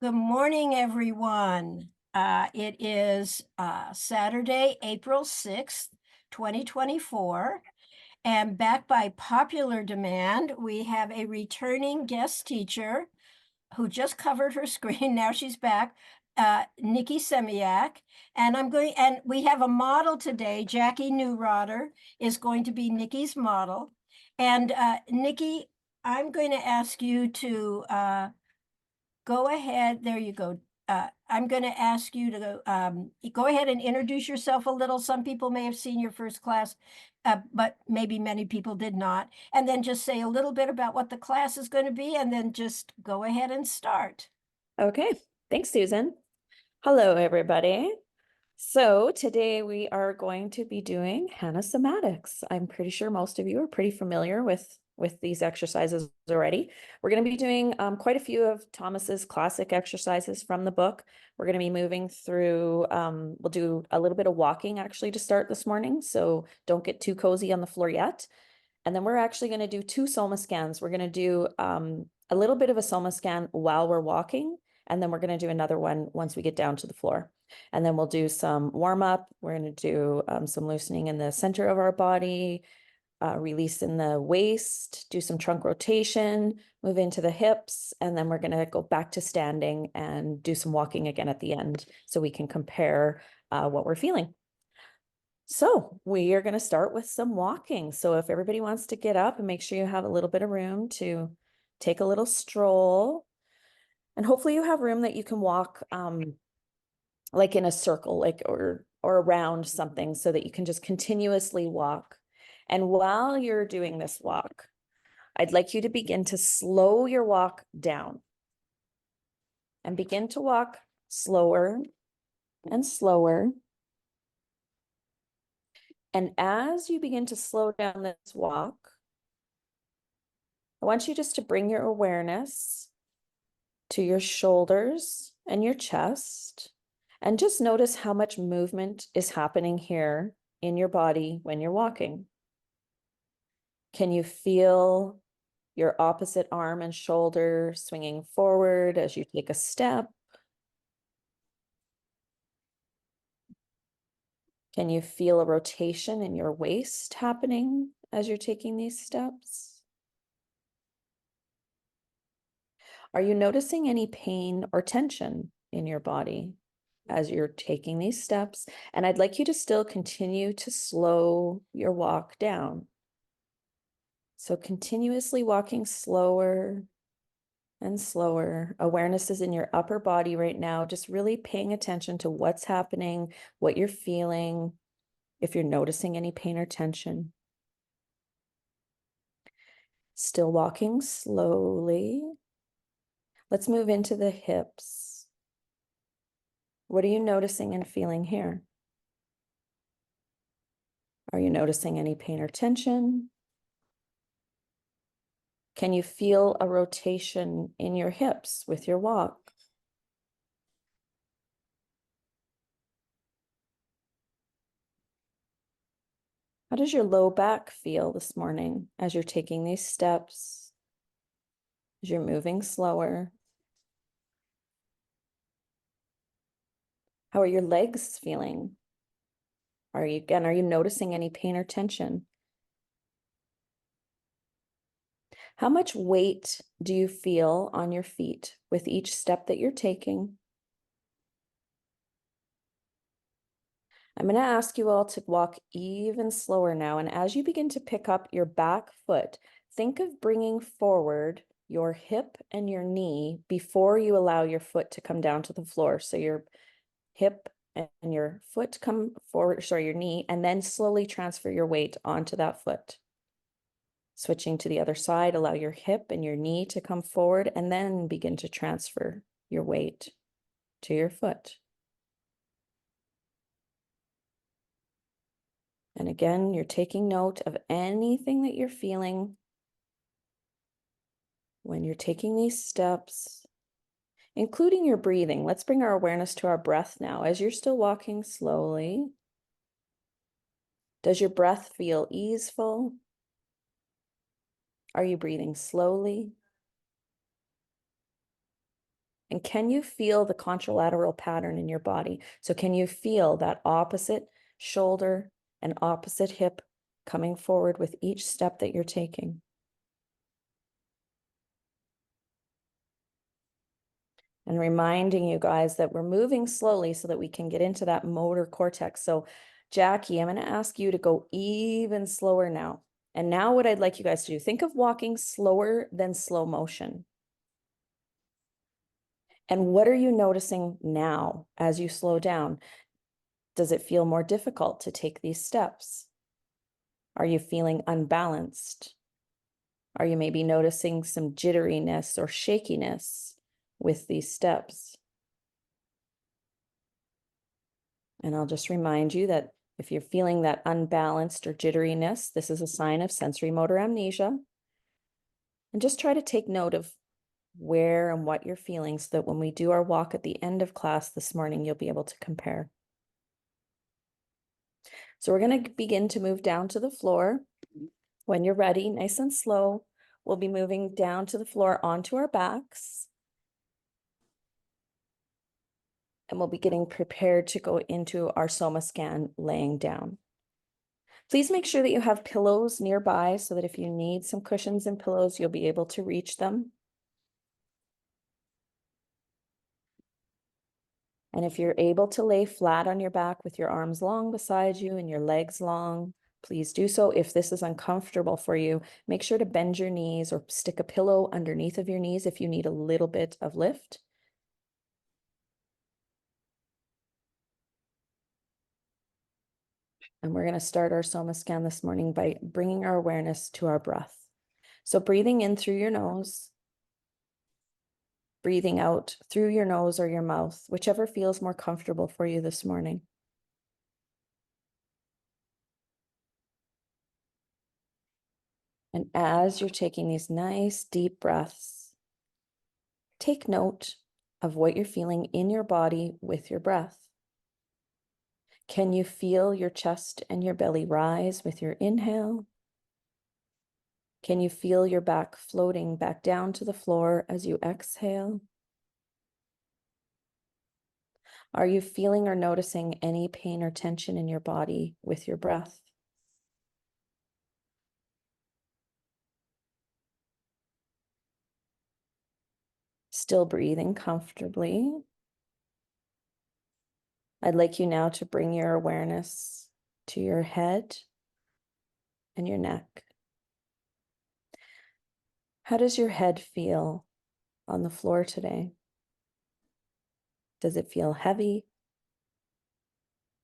Good morning, everyone. It is Saturday, April 6th, 2024. And back by popular demand, we have a returning guest teacher who just covered her screen. Now she's back, Nikki Semeniuk. And we have a model today. Jacqui Neurauter is going to be Nikki's model. And Nikki, I'm going to ask you to go ahead. There you go. I'm going to ask you to go ahead and introduce yourself a little. Some people may have seen your first class, but maybe many people did not. And then just say a little bit about what the class is going to be, and then just go ahead and start. Okay, thanks, Susan. Hello, everybody. So today we are going to be doing Hanna Somatics. I'm pretty sure most of you are pretty familiar with these exercises already. We're going to be doing quite a few of Thomas's classic exercises from the book. We're going to be moving through, we'll do a little bit of walking actually to start this morning, so don't get too cozy on the floor yet. And then we're actually going to do two soma scans. We're going to do a little bit of a soma scan while we're walking, and then we're going to do another one once we get down to the floor. And then we'll do some warm up. We're going to do some loosening in the center of our body, release in the waist, do some trunk rotation, move into the hips, and then we're going to go back to standing and do some walking again at the end so we can compare what we're feeling. So we are going to start with some walking. So if everybody wants to get up and make sure you have a little bit of room to take a little stroll, and hopefully you have room that you can walk like in a circle, like or around something, so that you can just continuously walk. And while you're doing this walk, I'd like you to begin to slow your walk down and begin to walk slower and slower. And as you begin to slow down this walk, I want you just to bring your awareness to your shoulders and your chest, and just notice how much movement is happening here in your body when you're walking. Can you feel your opposite arm and shoulder swinging forward as you take a step? Can you feel a rotation in your waist happening as you're taking these steps? Are you noticing any pain or tension in your body as you're taking these steps? And I'd like you to still continue to slow your walk down. So continuously walking slower and slower. Awareness is in your upper body right now, just really paying attention to what's happening, what you're feeling, if you're noticing any pain or tension. Still walking slowly. Let's move into the hips. What are you noticing and feeling here? Are you noticing any pain or tension? Can you feel a rotation in your hips with your walk? How does your low back feel this morning as you're taking these steps, as you're moving slower? How are your legs feeling? Are you noticing any pain or tension? How much weight do you feel on your feet with each step that you're taking? I'm going to ask you all to walk even slower now. And as you begin to pick up your back foot, think of bringing forward your hip and your knee before you allow your foot to come down to the floor. So your hip and your foot come forward, sorry, your knee, and then slowly transfer your weight onto that foot. Switching to the other side, allow your hip and your knee to come forward, and then begin to transfer your weight to your foot. And again, you're taking note of anything that you're feeling when you're taking these steps, including your breathing. Let's bring our awareness to our breath now. As you're still walking slowly, does your breath feel easeful? Are you breathing slowly? And can you feel the contralateral pattern in your body? So can you feel that opposite shoulder and opposite hip coming forward with each step that you're taking? And reminding you guys that we're moving slowly so that we can get into that motor cortex. So Jacqui, I'm going to ask you to go even slower now. And now what I'd like you guys to do, think of walking slower than slow motion. And what are you noticing now as you slow down? Does it feel more difficult to take these steps? Are you feeling unbalanced? Are you maybe noticing some jitteriness or shakiness with these steps? And I'll just remind you that if you're feeling that unbalanced or jitteriness, this is a sign of sensory motor amnesia. And just try to take note of where and what you're feeling so that when we do our walk at the end of class this morning, you'll be able to compare. So we're going to begin to move down to the floor. When you're ready, nice and slow, we'll be moving down to the floor onto our backs. And we'll be getting prepared to go into our Soma scan laying down. Please make sure that you have pillows nearby so that if you need some cushions and pillows, you'll be able to reach them. And if you're able to lay flat on your back with your arms long beside you and your legs long, please do so. If this is uncomfortable for you, make sure to bend your knees or stick a pillow underneath of your knees if you need a little bit of lift. And we're going to start our Soma scan this morning by bringing our awareness to our breath. So breathing in through your nose, breathing out through your nose or your mouth, whichever feels more comfortable for you this morning. And as you're taking these nice deep breaths, take note of what you're feeling in your body with your breath. Can you feel your chest and your belly rise with your inhale? Can you feel your back floating back down to the floor as you exhale? Are you feeling or noticing any pain or tension in your body with your breath? Still breathing comfortably. I'd like you now to bring your awareness to your head and your neck. How does your head feel on the floor today? Does it feel heavy?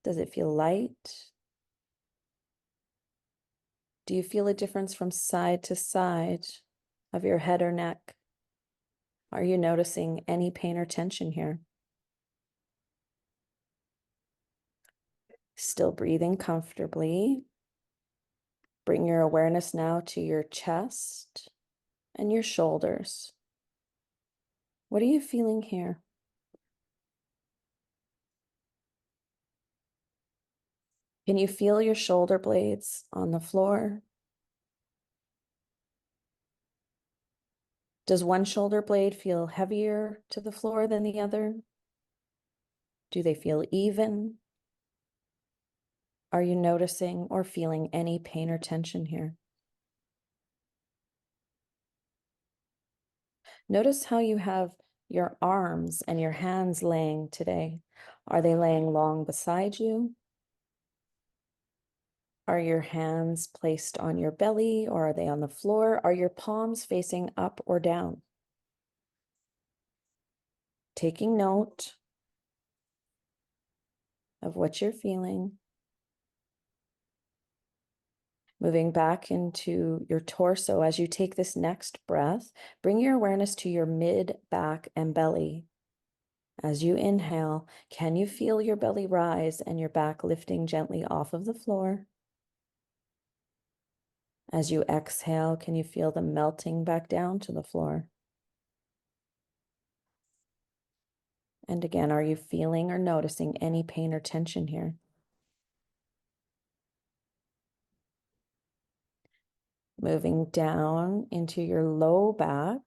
Does it feel light? Do you feel a difference from side to side of your head or neck? Are you noticing any pain or tension here? Still breathing comfortably. Bring your awareness now to your chest and your shoulders. What are you feeling here? Can you feel your shoulder blades on the floor? Does one shoulder blade feel heavier to the floor than the other? Do they feel even? Are you noticing or feeling any pain or tension here? Notice how you have your arms and your hands laying today. Are they laying long beside you? Are your hands placed on your belly or are they on the floor? Are your palms facing up or down? Taking note of what you're feeling. Moving back into your torso as you take this next breath, bring your awareness to your mid, back, and belly. As you inhale, can you feel your belly rise and your back lifting gently off of the floor? As you exhale, can you feel them melting back down to the floor? And again, are you feeling or noticing any pain or tension here? Moving down into your low back,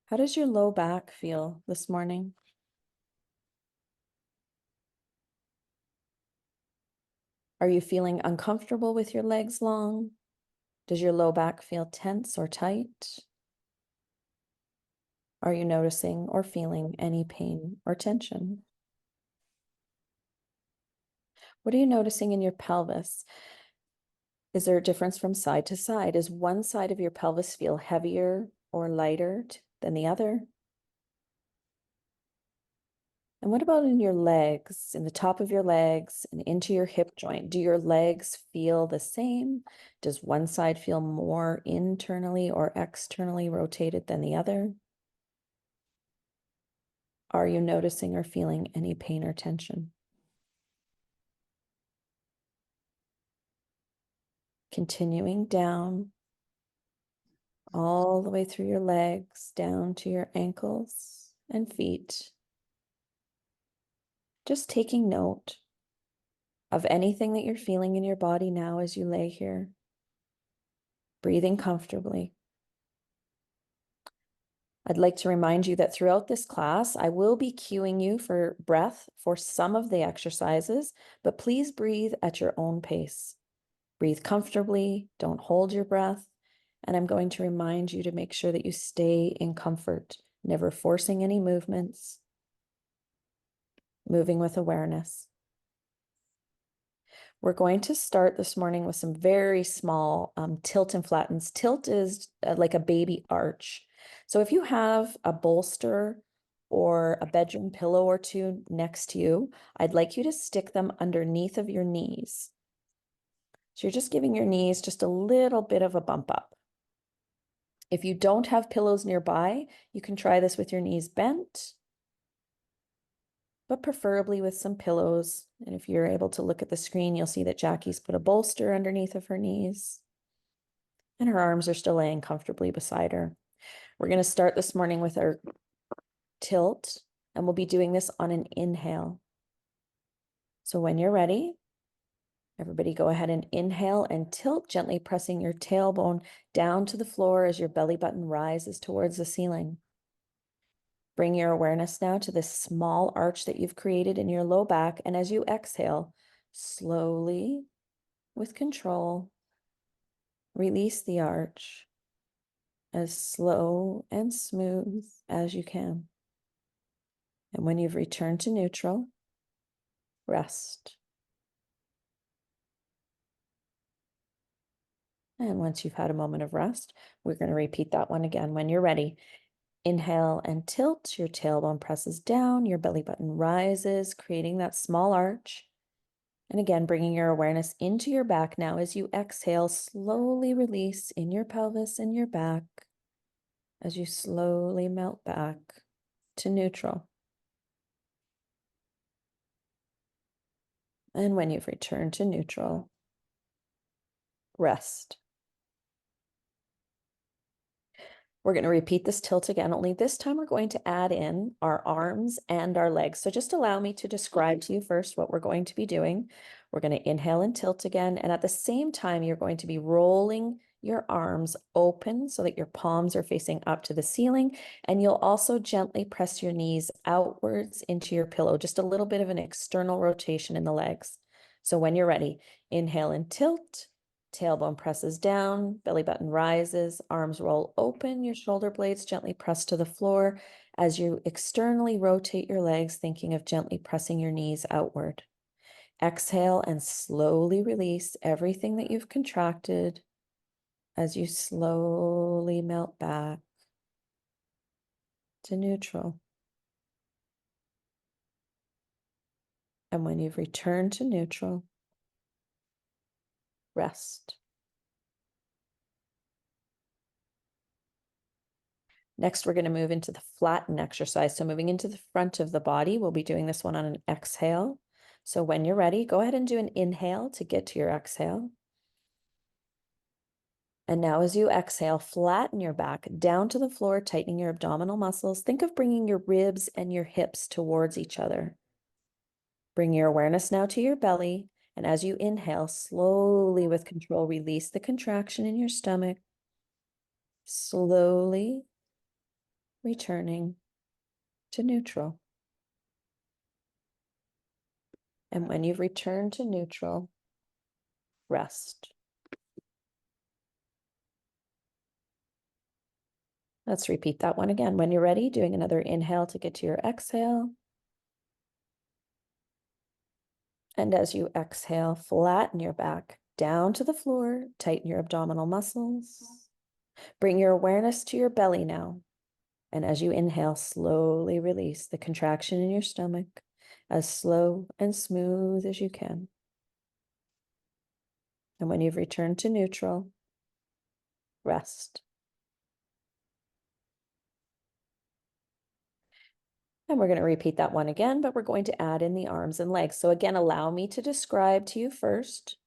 How does your low back feel this morning? Are you feeling uncomfortable with your legs long? Does your low back feel tense or tight? Are you noticing or feeling any pain or tension? What are you noticing in your pelvis? Is there a difference from side to side? Does one side of your pelvis feel heavier or lighter than the other? And what about in your legs, in the top of your legs and into your hip joint? Do your legs feel the same? Does one side feel more internally or externally rotated than the other? Are you noticing or feeling any pain or tension? Continuing down all the way through your legs, down to your ankles and feet. Just taking note of anything that you're feeling in your body now as you lay here, breathing comfortably. I'd like to remind you that throughout this class, I will be cueing you for breath for some of the exercises, but please breathe at your own pace. Breathe comfortably, don't hold your breath, and I'm going to remind you to make sure that you stay in comfort, never forcing any movements, moving with awareness. We're going to start this morning with some very small tilt and flattens. Tilt is like a baby arch. So if you have a bolster or a bedroom pillow or two next to you, I'd like you to stick them underneath of your knees. So you're just giving your knees just a little bit of a bump up. If you don't have pillows nearby, you can try this with your knees bent, but preferably with some pillows. And if you're able to look at the screen, you'll see that Jacqui's put a bolster underneath of her knees, and her arms are still laying comfortably beside her. We're going to start this morning with our tilt, and we'll be doing this on an inhale. So when you're ready, everybody go ahead and inhale and tilt, gently pressing your tailbone down to the floor as your belly button rises towards the ceiling. Bring your awareness now to this small arch that you've created in your low back. And as you exhale, slowly, with control, release the arch as slow and smooth as you can. And when you've returned to neutral, rest. And once you've had a moment of rest, we're going to repeat that one again. When you're ready, inhale and tilt, your tailbone presses down, your belly button rises, creating that small arch. And again, bringing your awareness into your back now as you exhale, slowly release in your pelvis and your back as you slowly melt back to neutral. And when you've returned to neutral, rest. We're going to repeat this tilt again, only this time we're going to add in our arms and our legs. So just allow me to describe to you first what we're going to be doing. We're going to inhale and tilt again. And at the same time, you're going to be rolling your arms open so that your palms are facing up to the ceiling. And you'll also gently press your knees outwards into your pillow, just a little bit of an external rotation in the legs. So when you're ready, inhale and tilt. Tailbone presses down, belly button rises, arms roll open, your shoulder blades gently press to the floor as you externally rotate your legs, thinking of gently pressing your knees outward. Exhale and slowly release everything that you've contracted as you slowly melt back to neutral. And when you've returned to neutral, rest. Next, we're going to move into the flatten exercise. So moving into the front of the body, we'll be doing this one on an exhale. So when you're ready, go ahead and do an inhale to get to your exhale. And now as you exhale, flatten your back down to the floor, tightening your abdominal muscles. Think of bringing your ribs and your hips towards each other. Bring your awareness now to your belly. And as you inhale, slowly with control, release the contraction in your stomach. Slowly returning to neutral. And when you've returned to neutral, rest. Let's repeat that one again. When you're ready, doing another inhale to get to your exhale. And as you exhale, flatten your back down to the floor, tighten your abdominal muscles. Bring your awareness to your belly now. And as you inhale, slowly release the contraction in your stomach as slow and smooth as you can. And when you've returned to neutral, rest. And we're going to repeat that one again, but we're going to add in the arms and legs. So again, allow me to describe to you first.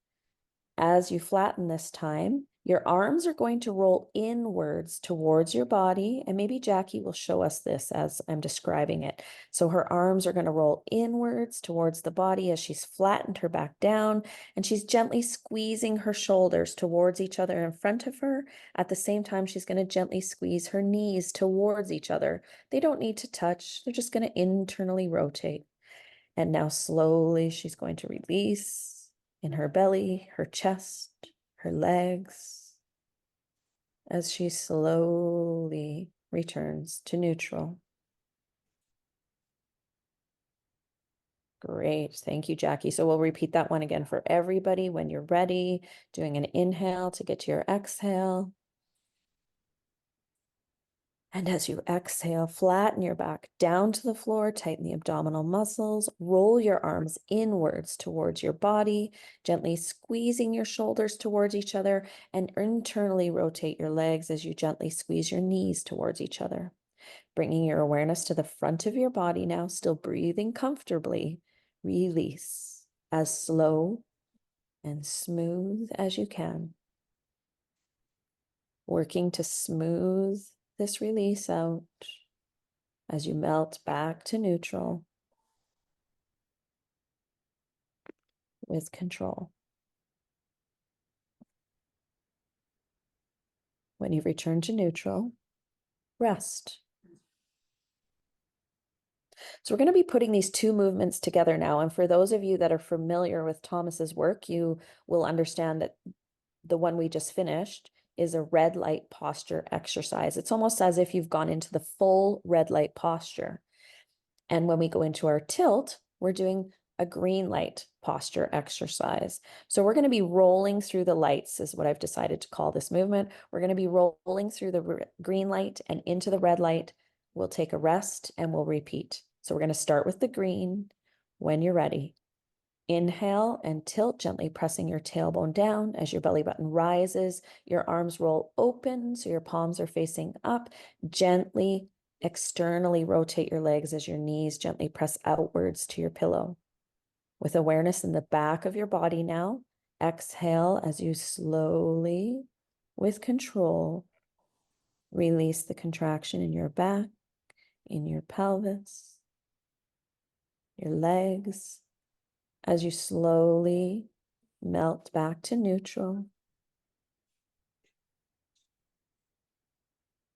As you flatten this time, your arms are going to roll inwards towards your body. And maybe Jacqui will show us this as I'm describing it. So her arms are going to roll inwards towards the body as she's flattened her back down. And she's gently squeezing her shoulders towards each other in front of her. At the same time, she's going to gently squeeze her knees towards each other. They don't need to touch. They're just going to internally rotate. And now slowly she's going to release in her belly, her chest, her legs, as she slowly returns to neutral. Great. Thank you, Jacqui. So we'll repeat that one again for everybody when you're ready, doing an inhale to get to your exhale. And as you exhale, flatten your back down to the floor, tighten the abdominal muscles, roll your arms inwards towards your body, gently squeezing your shoulders towards each other, and internally rotate your legs as you gently squeeze your knees towards each other. Bringing your awareness to the front of your body now, still breathing comfortably, release as slow and smooth as you can. Working to smooth this release out as you melt back to neutral with control. When you've returned to neutral, rest. So we're going to be putting these two movements together now. And for those of you that are familiar with Thomas's work, you will understand that the one we just finished is a red light posture exercise. It's almost as if you've gone into the full red light posture. And when we go into our tilt, we're doing a green light posture exercise. So we're going to be rolling through the lights is what I've decided to call this movement. We're going to be rolling through the green light and into the red light. We'll take a rest and we'll repeat. So we're going to start with the green. When you're ready, inhale and tilt, gently pressing your tailbone down as your belly button rises. Your arms roll open so your palms are facing up. Gently externally rotate your legs as your knees gently press outwards to your pillow. With awareness in the back of your body now, exhale as you slowly, with control, release the contraction in your back, in your pelvis, your legs, as you slowly melt back to neutral.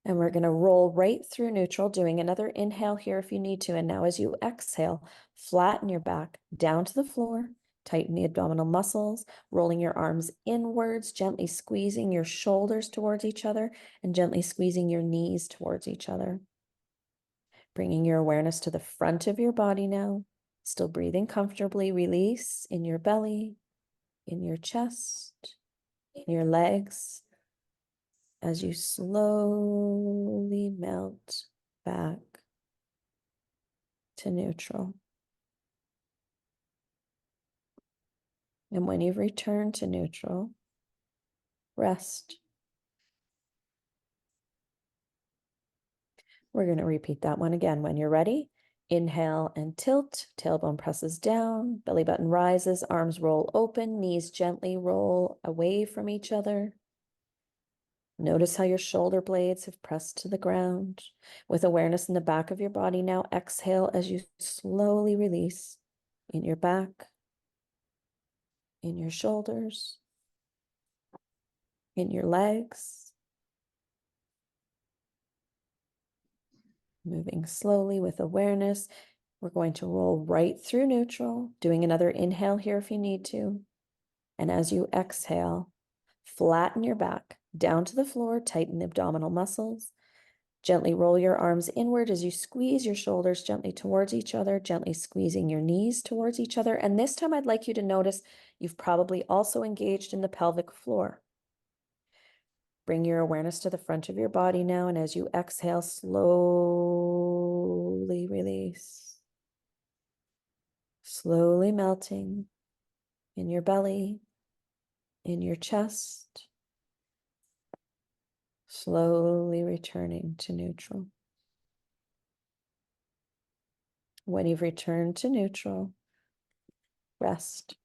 And we're going to roll right through neutral, doing another inhale here if you need to. And now as you exhale, flatten your back down to the floor, tighten the abdominal muscles, rolling your arms inwards, gently squeezing your shoulders towards each other and gently squeezing your knees towards each other. Bringing your awareness to the front of your body now, still breathing comfortably. Release in your belly, in your chest, in your legs, as you slowly melt back to neutral. And when you've returned to neutral, rest. We're going to repeat that one again. When you're ready, inhale and tilt, tailbone presses down, belly button rises, arms roll open, knees gently roll away from each other. Notice how your shoulder blades have pressed to the ground. With awareness in the back of your body now, exhale as you slowly release in your back, in your shoulders, in your legs. Moving slowly with awareness. We're going to roll right through neutral, doing another inhale here if you need to. And as you exhale, flatten your back down to the floor, tighten the abdominal muscles. Gently roll your arms inward as you squeeze your shoulders gently towards each other, gently squeezing your knees towards each other. And this time I'd like you to notice you've probably also engaged in the pelvic floor. Bring your awareness to the front of your body now, and as you exhale, slowly release. Slowly melting in your belly, in your chest, slowly returning to neutral. When you've returned to neutral, rest.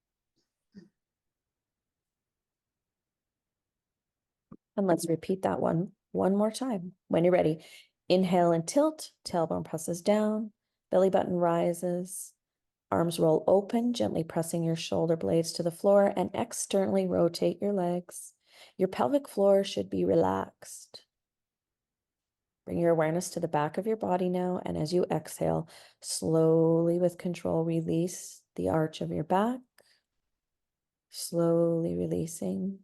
And let's repeat that one more time. When you're ready, inhale and tilt, tailbone presses down, belly button rises, arms roll open, gently pressing your shoulder blades to the floor, and externally rotate your legs. Your pelvic floor should be relaxed. Bring your awareness to the back of your body now, and as you exhale, slowly with control, release the arch of your back, slowly releasing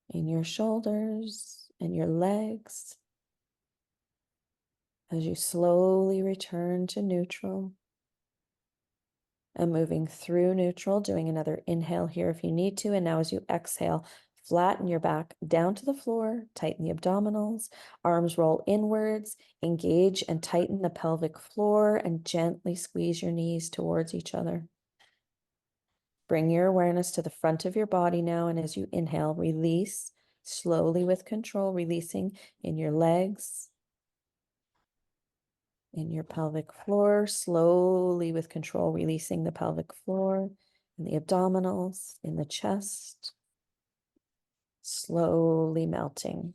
in your shoulders and your legs as you slowly return to neutral and moving through neutral, doing another inhale here if you need to. And now as you exhale, flatten your back down to the floor, tighten the abdominals, arms roll inwards, engage and tighten the pelvic floor, and gently squeeze your knees towards each other. Bring your awareness to the front of your body now, and as you inhale, release slowly with control, releasing in your legs, in your pelvic floor, slowly with control, releasing the pelvic floor, in the abdominals, in the chest, slowly melting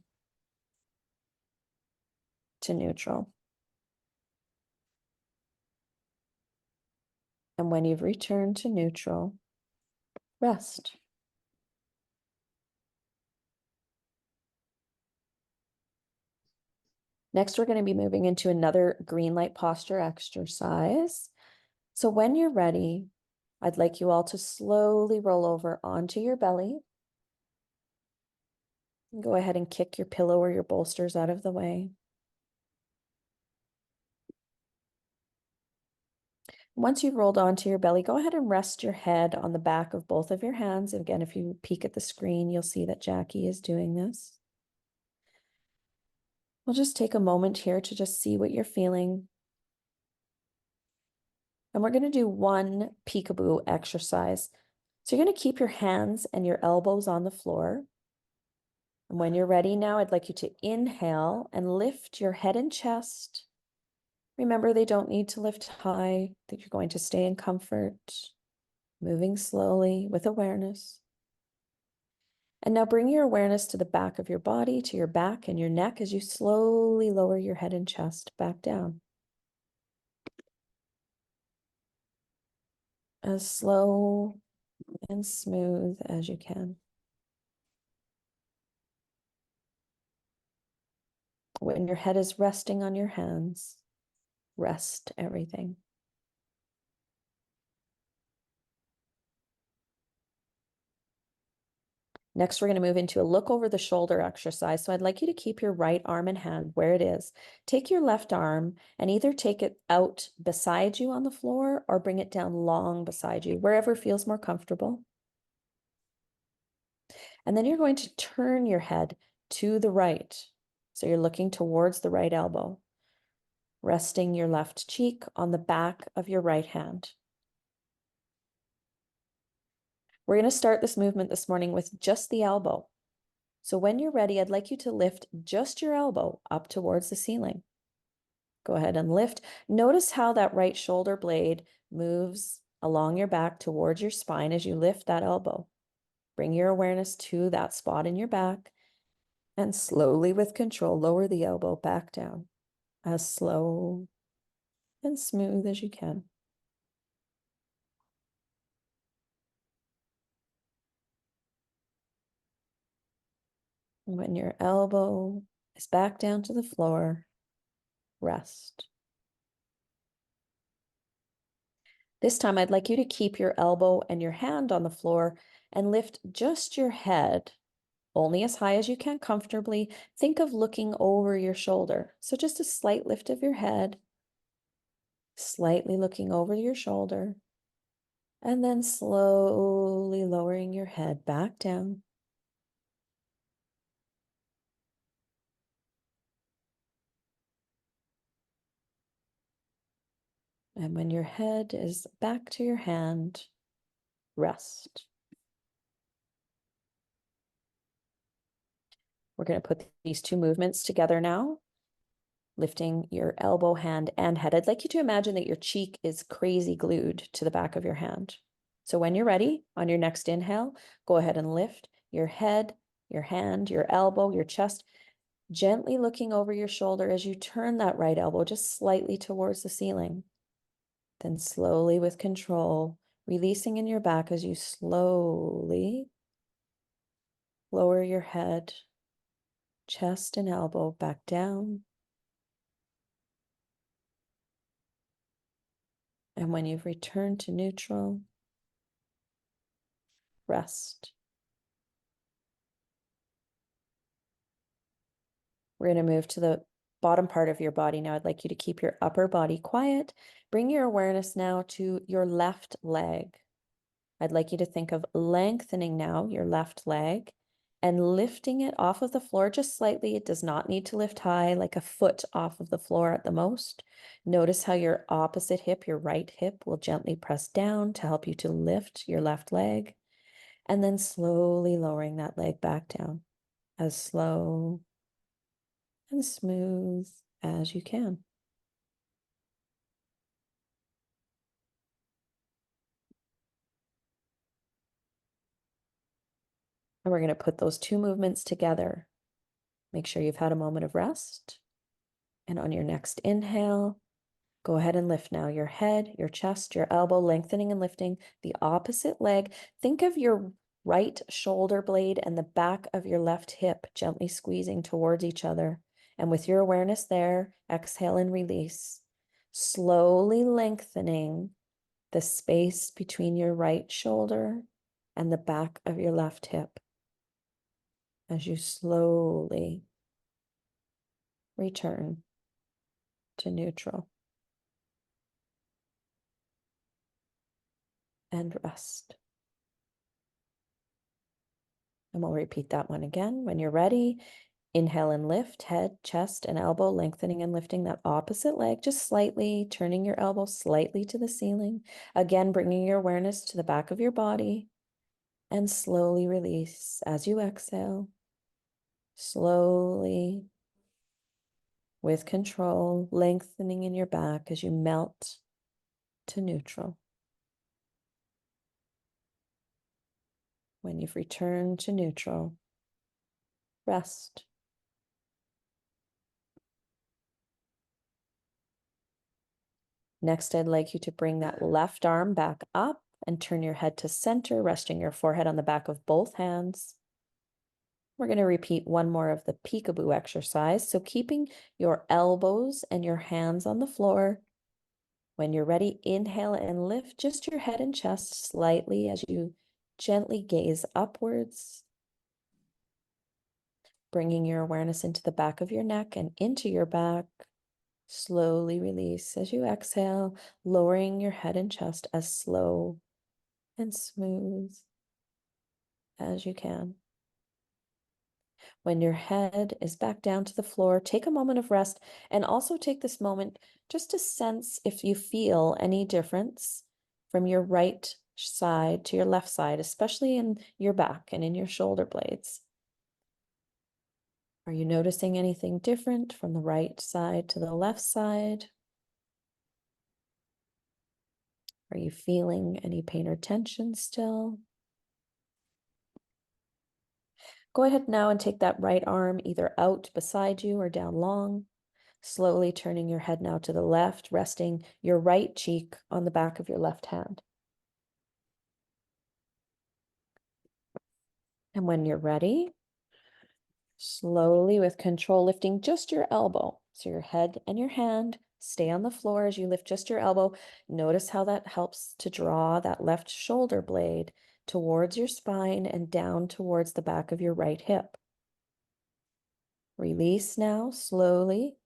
to neutral. And when you've returned to neutral, rest. Next, we're going to be moving into another green light posture exercise. So when you're ready, I'd like you all to slowly roll over onto your belly. Go ahead and kick your pillow or your bolsters out of the way. Once you've rolled onto your belly, go ahead and rest your head on the back of both of your hands. Again, if you peek at the screen, you'll see that Jacqui is doing this. We'll just take a moment here to just see what you're feeling. And we're going to do one peekaboo exercise. So you're going to keep your hands and your elbows on the floor. And when you're ready now, I'd like you to inhale and lift your head and chest. Remember, they don't need to lift high, that you're going to stay in comfort, moving slowly with awareness. And now bring your awareness to the back of your body, to your back and your neck as you slowly lower your head and chest back down. As slow and smooth as you can. When your head is resting on your hands, rest everything. Next, we're going to move into a look over the shoulder exercise. So I'd like you to keep your right arm and hand where it is. Take your left arm and either take it out beside you on the floor or bring it down long beside you, wherever feels more comfortable. And then you're going to turn your head to the right. So you're looking towards the right elbow, resting your left cheek on the back of your right hand. We're going to start this movement this morning with just the elbow. So when you're ready, I'd like you to lift just your elbow up towards the ceiling. Go ahead and lift. Notice how that right shoulder blade moves along your back towards your spine as you lift that elbow. Bring your awareness to that spot in your back and slowly with control, lower the elbow back down as slow and smooth as you can. When your elbow is back down to the floor, rest. This time, I'd like you to keep your elbow and your hand on the floor and lift just your head, only as high as you can comfortably. Think of looking over your shoulder. So just a slight lift of your head, slightly looking over your shoulder, and then slowly lowering your head back down. And when your head is back to your hand, rest. We're going to put these two movements together now, lifting your elbow, hand, and head. I'd like you to imagine that your cheek is crazy glued to the back of your hand. So when you're ready, on your next inhale, go ahead and lift your head, your hand, your elbow, your chest, gently looking over your shoulder as you turn that right elbow just slightly towards the ceiling. Then slowly, with control, releasing in your back as you slowly lower your head, chest and elbow back down. And when you've returned to neutral, rest. We're going to move to the bottom part of your body now. I'd like you to keep your upper body quiet. Bring your awareness now to your left leg. I'd like you to think of lengthening now your left leg and lifting it off of the floor just slightly. It does not need to lift high, like a foot off of the floor at the most. Notice how your opposite hip, your right hip, will gently press down to help you to lift your left leg. And then slowly lowering that leg back down, as slow and smooth as you can. And we're going to put those two movements together. Make sure you've had a moment of rest. And on your next inhale, go ahead and lift now your head, your chest, your elbow, lengthening and lifting the opposite leg. Think of your right shoulder blade and the back of your left hip gently squeezing towards each other. And with your awareness there, exhale and release, slowly lengthening the space between your right shoulder and the back of your left hip as you slowly return to neutral and rest. And we'll repeat that one again. When you're ready, inhale and lift, head, chest, and elbow, lengthening and lifting that opposite leg, just slightly, turning your elbow slightly to the ceiling. Again, bringing your awareness to the back of your body, and slowly release as you exhale. Slowly, with control, lengthening in your back as you melt to neutral. When you've returned to neutral, rest. Next, I'd like you to bring that left arm back up and turn your head to center, resting your forehead on the back of both hands. We're going to repeat one more of the peekaboo exercise. So keeping your elbows and your hands on the floor. When you're ready, inhale and lift just your head and chest slightly as you gently gaze upwards, bringing your awareness into the back of your neck and into your back. Slowly release as you exhale, lowering your head and chest as slow and smooth as you can. When your head is back down to the floor, take a moment of rest and also take this moment just to sense if you feel any difference from your right side to your left side, especially in your back and in your shoulder blades. Are you noticing anything different from the right side to the left side? Are you feeling any pain or tension still? Go ahead now and take that right arm either out beside you or down long, slowly turning your head now to the left, resting your right cheek on the back of your left hand. And when you're ready, slowly with control, lifting just your elbow. So your head and your hand stay on the floor as you lift just your elbow. Notice how that helps to draw that left shoulder blade towards your spine and down towards the back of your right hip. Release now, slowly,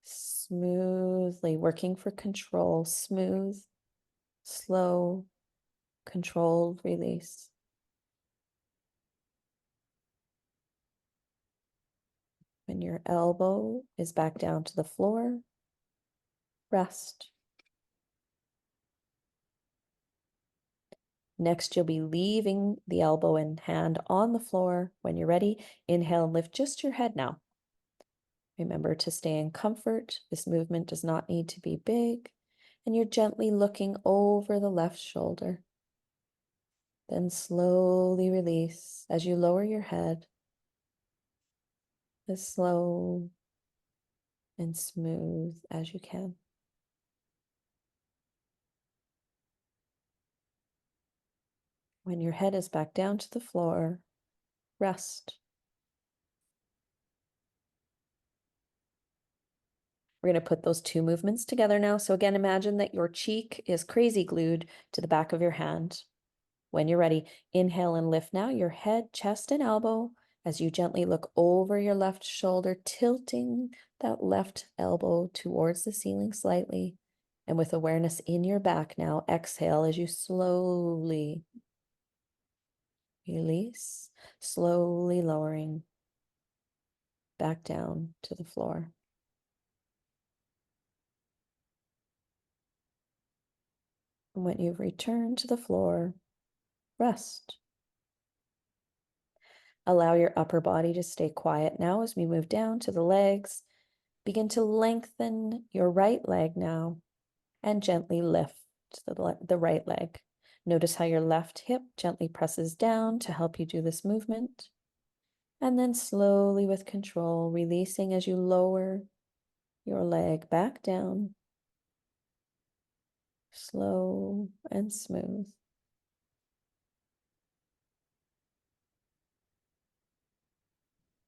smoothly, working for control. Smooth, slow, controlled release. When your elbow is back down to the floor, rest. Next, you'll be leaving the elbow and hand on the floor. When you're ready, inhale and lift just your head now. Remember to stay in comfort. This movement does not need to be big. And you're gently looking over the left shoulder. Then slowly release as you lower your head, as slow and smooth as you can. When your head is back down to the floor, rest. We're going to put those two movements together now. So again, imagine that your cheek is crazy glued to the back of your hand. When you're ready, inhale and lift now your head, chest, and elbow as you gently look over your left shoulder, tilting that left elbow towards the ceiling slightly. And with awareness in your back now, exhale as you slowly release, slowly lowering back down to the floor. And when you've returned to the floor, rest. Allow your upper body to stay quiet now as we move down to the legs. Begin to lengthen your right leg now and gently lift the right leg. Notice how your left hip gently presses down to help you do this movement. And then slowly with control, releasing as you lower your leg back down. Slow and smooth.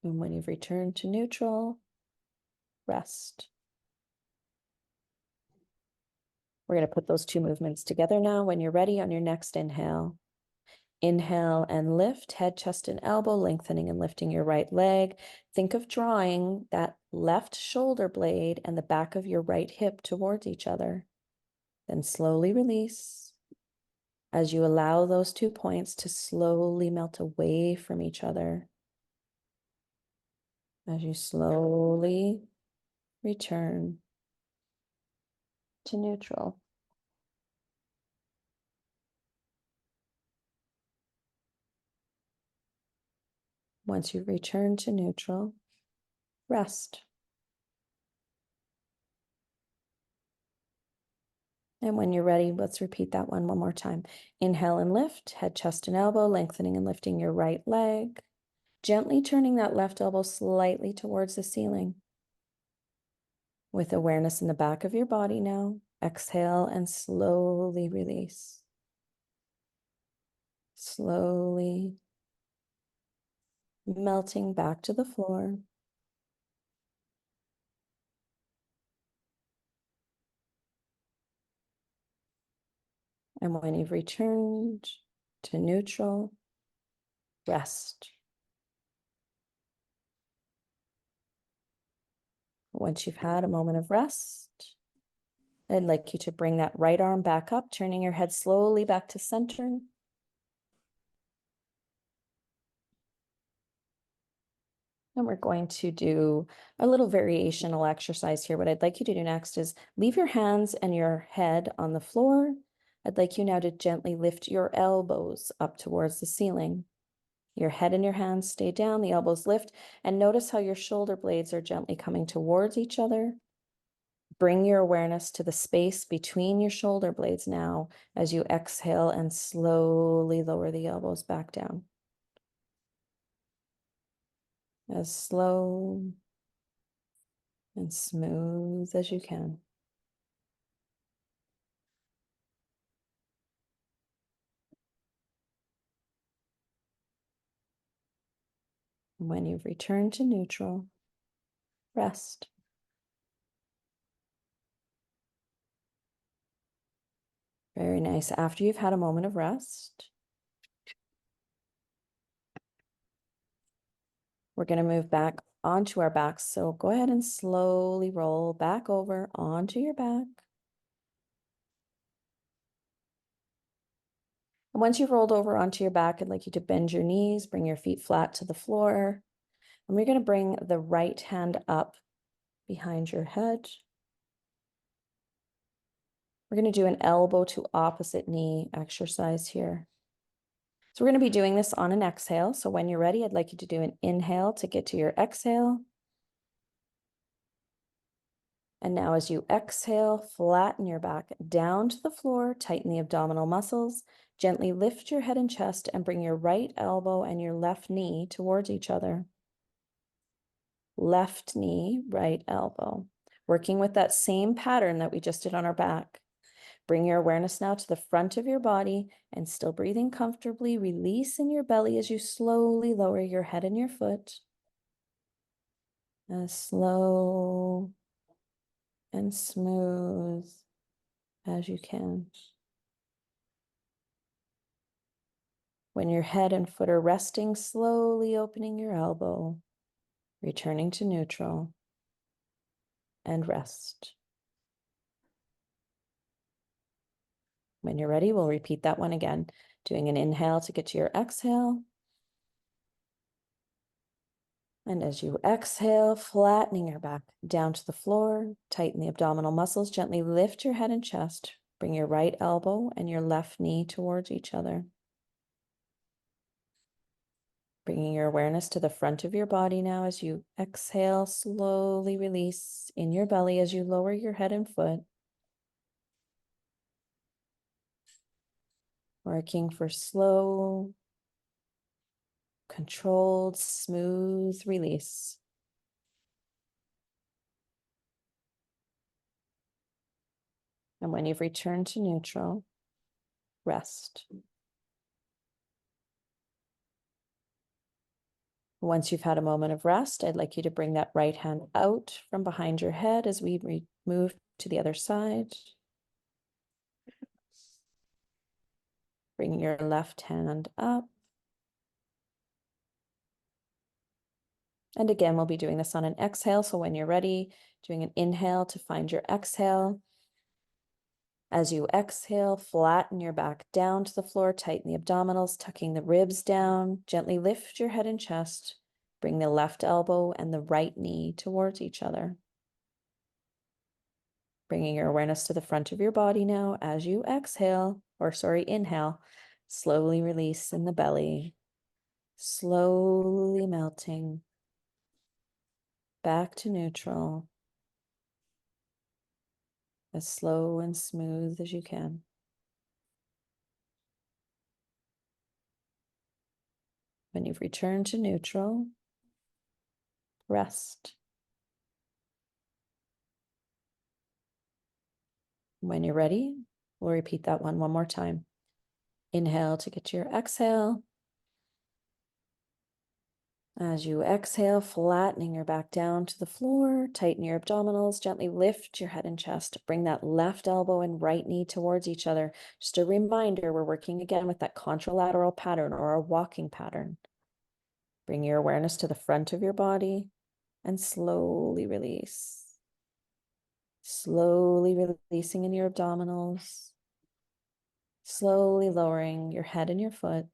And when you've returned to neutral, rest. We're going to put those two movements together now. When you're ready on your next inhale, inhale and lift, head, chest, and elbow, lengthening and lifting your right leg. Think of drawing that left shoulder blade and the back of your right hip towards each other. Then slowly release as you allow those 2 points to slowly melt away from each other. As you slowly return to neutral. Once you return to neutral, rest. And when you're ready, let's repeat that one more time. Inhale and lift, head, chest, and elbow, lengthening and lifting your right leg. Gently turning that left elbow slightly towards the ceiling. With awareness in the back of your body now, exhale and slowly release. Slowly melting back to the floor. And when you've returned to neutral, rest. Once you've had a moment of rest, I'd like you to bring that right arm back up, turning your head slowly back to center. And we're going to do a little variational exercise here. What I'd like you to do next is leave your hands and your head on the floor. I'd like you now to gently lift your elbows up towards the ceiling. Your head and your hands stay down, the elbows lift, and notice how your shoulder blades are gently coming towards each other. Bring your awareness to the space between your shoulder blades now as you exhale and slowly lower the elbows back down. As slow and smooth as you can. When you've returned to neutral, rest. Very nice. After you've had a moment of rest, we're going to move back onto our backs. So go ahead and slowly roll back over onto your back. And once you've rolled over onto your back, I'd like you to bend your knees, bring your feet flat to the floor. And we're going to bring the right hand up behind your head. We're going to do an elbow to opposite knee exercise here. So we're going to be doing this on an exhale. So when you're ready, I'd like you to do an inhale to get to your exhale. And now as you exhale, flatten your back down to the floor, tighten the abdominal muscles, gently lift your head and chest and bring your right elbow and your left knee towards each other. Left knee, right elbow. Working with that same pattern that we just did on our back. Bring your awareness now to the front of your body and still breathing comfortably, release in your belly as you slowly lower your head and your foot. As slow and smooth as you can. When your head and foot are resting, slowly opening your elbow, returning to neutral, and rest. When you're ready, we'll repeat that one again, doing an inhale to get to your exhale. And as you exhale, flattening your back down to the floor, tighten the abdominal muscles, gently lift your head and chest, bring your right elbow and your left knee towards each other. Bringing your awareness to the front of your body now as you exhale, slowly release in your belly as you lower your head and foot. Working for slow, controlled, smooth release. And when you've returned to neutral, rest. Once you've had a moment of rest, I'd like you to bring that right hand out from behind your head as we move to the other side. Bring your left hand up. And again, we'll be doing this on an exhale. So when you're ready, doing an inhale to find your exhale. As you exhale, flatten your back down to the floor, tighten the abdominals, tucking the ribs down, gently lift your head and chest. Bring the left elbow and the right knee towards each other. Bringing your awareness to the front of your body now as you inhale, slowly release in the belly, slowly melting back to neutral, as slow and smooth as you can. When you've returned to neutral, rest. When you're ready, we'll repeat that one more time. Inhale to get to your exhale. As you exhale, flattening your back down to the floor, tighten your abdominals, gently lift your head and chest, bring that left elbow and right knee towards each other. Just a reminder, we're working again with that contralateral pattern or a walking pattern. Bring your awareness to the front of your body and slowly release. Slowly releasing in your abdominals, slowly lowering your head and your foot.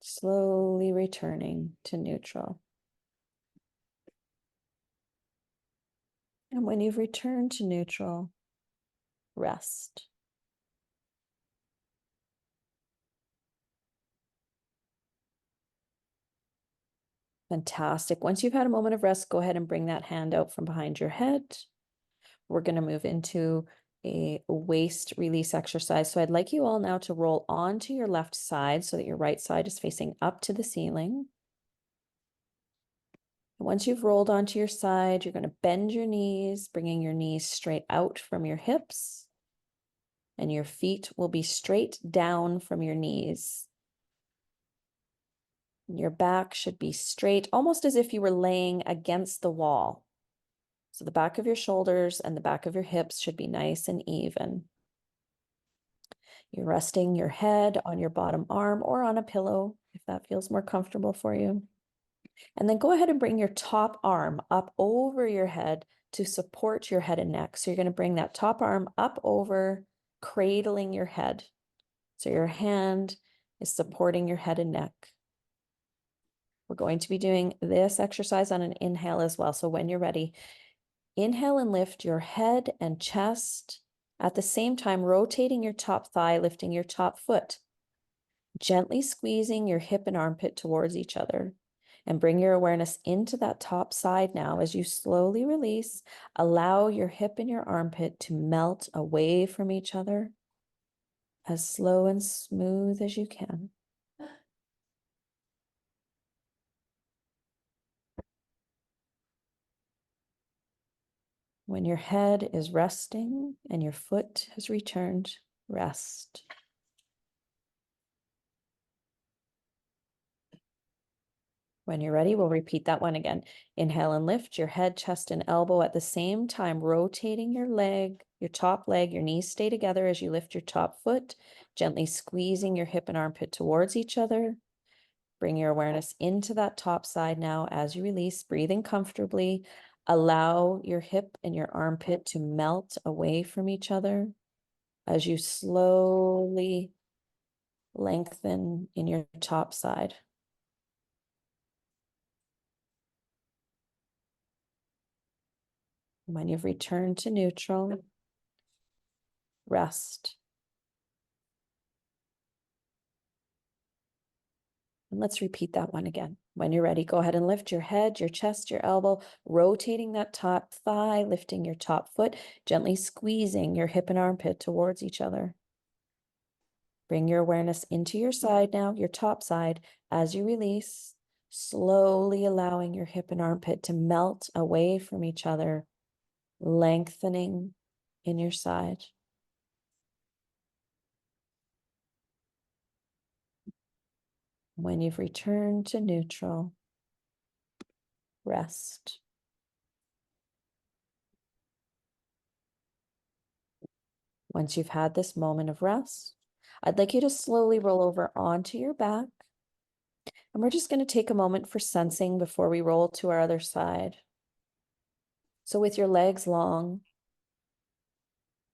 Slowly returning to neutral. And when you've returned to neutral, rest. Fantastic. Once you've had a moment of rest, go ahead and bring that hand out from behind your head. We're going to move into a waist release exercise. So I'd like you all now to roll onto your left side so that your right side is facing up to the ceiling. Once you've rolled onto your side, you're going to bend your knees, bringing your knees straight out from your hips, and your feet will be straight down from your knees. Your back should be straight, almost as if you were laying against the wall. So the back of your shoulders and the back of your hips should be nice and even. You're resting your head on your bottom arm or on a pillow if that feels more comfortable for you. And then go ahead and bring your top arm up over your head to support your head and neck. So you're going to bring that top arm up over, cradling your head. So your hand is supporting your head and neck. We're going to be doing this exercise on an inhale as well. So when you're ready, inhale and lift your head and chest at the same time, rotating your top thigh, lifting your top foot, gently squeezing your hip and armpit towards each other. And bring your awareness into that top side now. As you slowly release, allow your hip and your armpit to melt away from each other as slow and smooth as you can. When your head is resting and your foot has returned, rest. When you're ready, we'll repeat that one again. Inhale and lift your head, chest, and elbow at the same time, rotating your leg, your top leg, your knees stay together as you lift your top foot, gently squeezing your hip and armpit towards each other. Bring your awareness into that top side now as you release, breathing comfortably. Allow your hip and your armpit to melt away from each other as you slowly lengthen in your top side. When you've returned to neutral, rest. And let's repeat that one again. When you're ready, go ahead and lift your head, your chest, your elbow, rotating that top thigh, lifting your top foot, gently squeezing your hip and armpit towards each other. Bring your awareness into your side now, your top side, as you release, slowly allowing your hip and armpit to melt away from each other, lengthening in your side. When you've returned to neutral, rest. Once you've had this moment of rest, I'd like you to slowly roll over onto your back. And we're just going to take a moment for sensing before we roll to our other side. So with your legs long,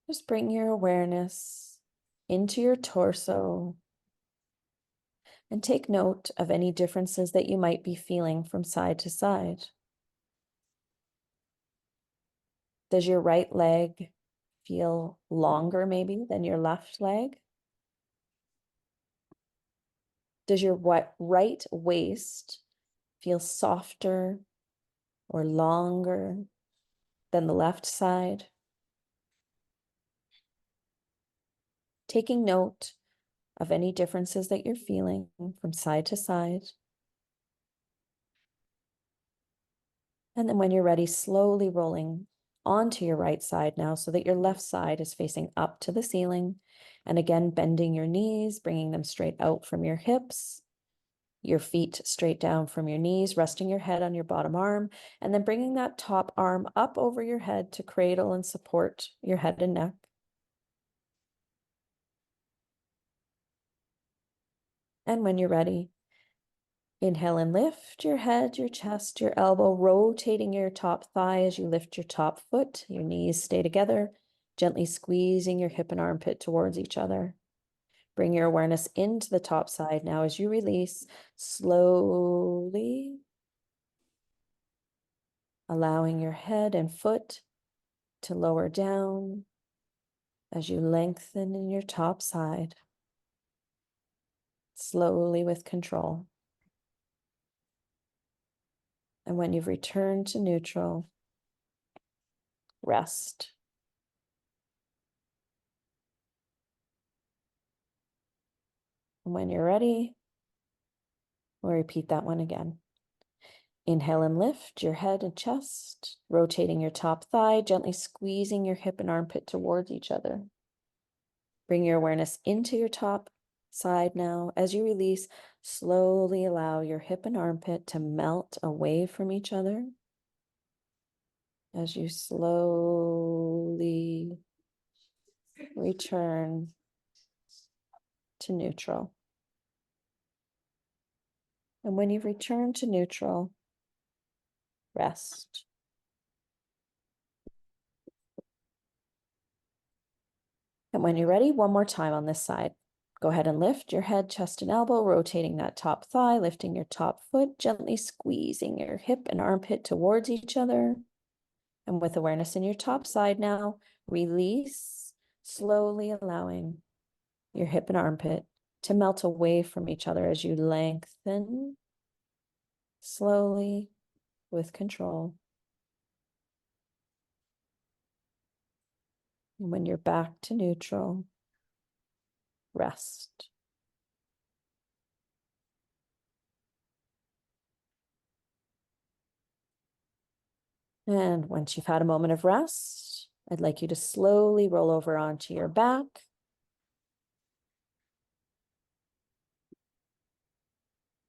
just bring your awareness into your torso and take note of any differences that you might be feeling from side to side. Does your right leg feel longer maybe than your left leg? Does your right waist feel softer or longer than the left side? Taking note of any differences that you're feeling from side to side. And then when you're ready, slowly rolling onto your right side now so that your left side is facing up to the ceiling. And again, bending your knees, bringing them straight out from your hips, your feet straight down from your knees, resting your head on your bottom arm, and then bringing that top arm up over your head to cradle and support your head and neck. And when you're ready, inhale and lift your head, your chest, your elbow, rotating your top thigh as you lift your top foot. Your knees stay together, gently squeezing your hip and armpit towards each other. Bring your awareness into the top side now as you release, slowly allowing your head and foot to lower down as you lengthen in your top side, slowly with control. And when you've returned to neutral, rest. And when you're ready, we'll repeat that one again. Inhale and lift your head and chest, rotating your top thigh, gently squeezing your hip and armpit towards each other. Bring your awareness into your top side now. As you release, slowly allow your hip and armpit to melt away from each other. as you slowly return to neutral. And when you return to neutral, rest. And when you're ready, one more time on this side. Go ahead and lift your head, chest, and elbow, rotating that top thigh, lifting your top foot, gently squeezing your hip and armpit towards each other. And with awareness in your top side now, release, slowly allowing your hip and armpit to melt away from each other as you lengthen slowly with control. And when you're back to neutral, rest. And once you've had a moment of rest, I'd like you to slowly roll over onto your back.